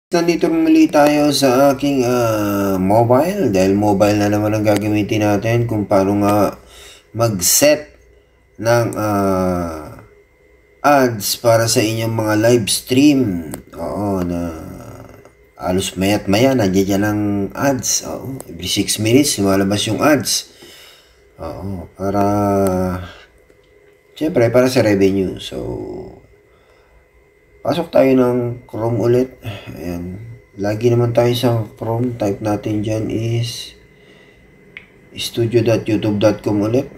Nandito muli tayo sa aking mobile dahil mobile na naman ang gagamitin natin kung paano nga mag-set ng ads para sa inyong mga live stream. Oo, na halos mayat maya nandiyan dyan ang ads. Oo, every 6 minutes lumalabas yung ads. Oo, siyempre para sa revenue. So pasok tayo ng Chrome ulit. Ayan. Lagi naman tayo sa Chrome. Type natin dyan is studio.youtube.com ulit.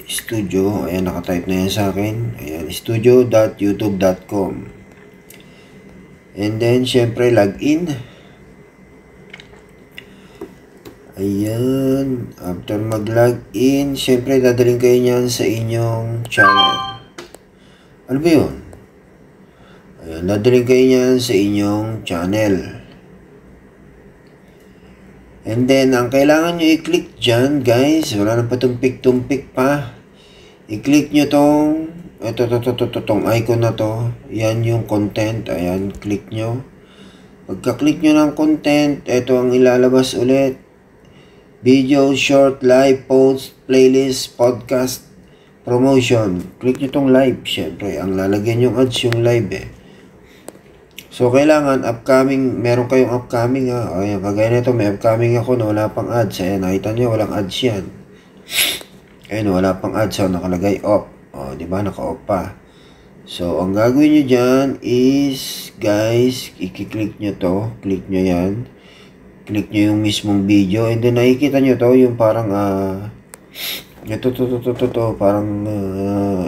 Studio. Ayan, nakatype na yan sa akin. Ayan, studio.youtube.com. And then, syempre, login. Ayan. After mag-login, syempre, dadaling kayo niyan sa inyong channel. Ano ba yun? Ayan, dadaling kayo niyan sa inyong channel. And then, ang kailangan nyo i-click dyan, guys, wala na pa tumpik-tumpik pa. I-click nyo itong icon na to. Yan yung content. Ayan, click nyo. Pagka-click nyo ng content, ito ang ilalabas ulit. Video, short, live, post, playlist, podcast, promotion. Click nyo tong live, syempre. Ang lalagyan yung ads yung live eh. So, kailangan upcoming, meron kayong upcoming ha. Ayan, kagaya nito, may upcoming ako na wala pang ads. Ayan, nakita nyo, walang ads yan. Ayan, wala pang ads. So, nakalagay off. O, diba, naka-off pa. So, ang gagawin nyo dyan is, guys, i-click nyo to. Click nyo yan. Click nyo yung mismong video. And then, nakikita nyo to, yung parang, parang,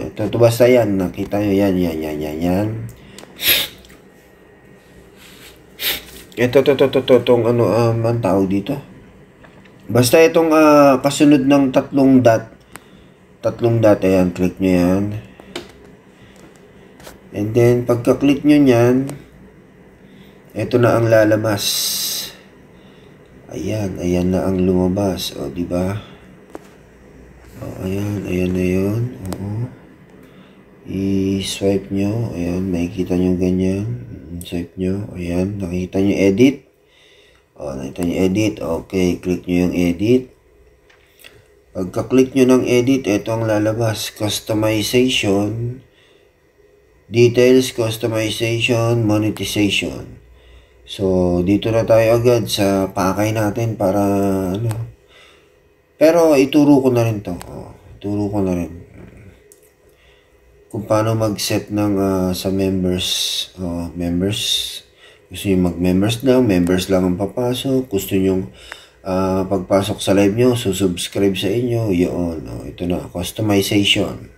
ito, basta yan. Nakita nyo yan. Itong ang tawag dito. Basta itong kasunod ng tatlong dot, ayan, click nyo yan. And then, pagka-click nyo yan, ito na ang lalabas. Ayan na ang lumabas. O, diba? O, ayan na yun. Oo. I-swipe nyo. Ayan, makikita nyo ganyan. Swipe nyo. Ayan, nakita nyo edit. O, nakita nyo edit. Okay, click nyo yung edit. Pagka-click nyo ng edit, ito ang lalabas. Customization, details, customization, monetization. So, dito na tayo agad sa pakay natin para, Pero, ituro ko na rin to. Ituro ko na rin. Kung paano mag-set ng sa members. Members. Gusto nyo mag-members lang ang papasok. Gusto nyo pagpasok sa live nyo, subscribe sa inyo. Yun. Ito na, customization.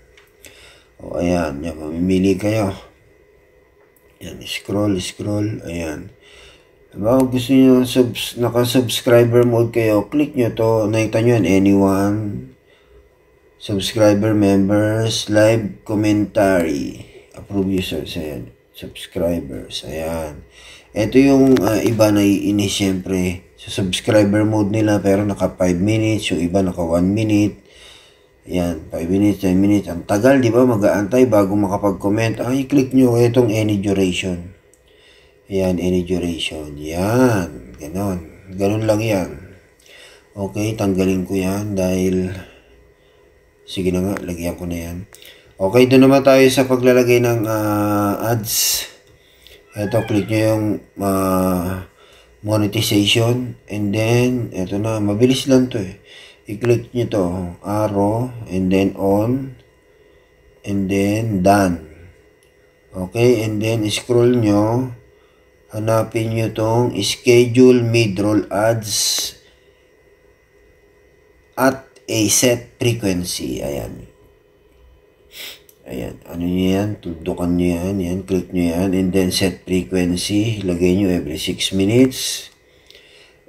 Ayan. Mamimili kayo. Ayan, scroll. Ayan. Diba, gusto nyo naka-subscriber mode kayo, click nyo to. Nakita nyo yan, anyone. Subscriber, members, live, commentary, approve users, ayan, subscribers, ayan. Ito yung iba na iinis syempre sa subscriber mode nila pero naka 5 minutes, yung iba naka 1 minute. Ayan, 5 minutes, 10 minutes. Ang tagal, di ba? Mag-aantay bago makapag-comment. I-click nyo itong any duration. Ayan, any duration. Yan, ganon. Ganon lang yan. Okay, tanggalin ko yan dahil sige na nga, lagyan ko na yan. Okay, doon naman tayo sa paglalagay ng ads. Ito, click nyo yung monetization. And then, ito na, mabilis lang to eh. I-click nyo to, arrow, and then on, and then done. Okay, and then scroll nyo. Hanapin nyo tong schedule mid-roll ads at a set frequency. Ayan. Ano nyo yan? Tudukan nyo yan. Yan. Click nyo yan. And then set frequency. Lagay nyo every 6 minutes.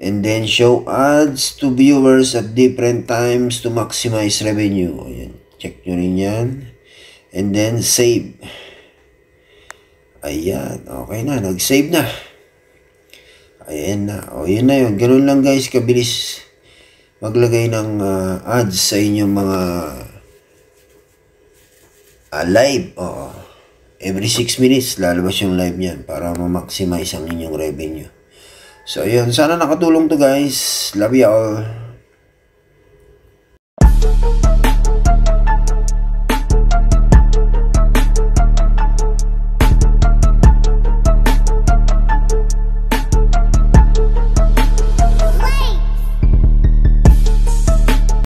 And then show ads to viewers at different times to maximize revenue. Ayan. Check nyo rin yan. And then save. Ayan. Okay na. Nag-save na. Ayan na. O, yun na yun. Ganun lang guys. Kabilis maglagay ng ads sa inyong mga live. every 6 minutes lalabas yung live niyan para ma-maximize ang inyong revenue. So, ayun. Sana nakatulong to guys. Love you all.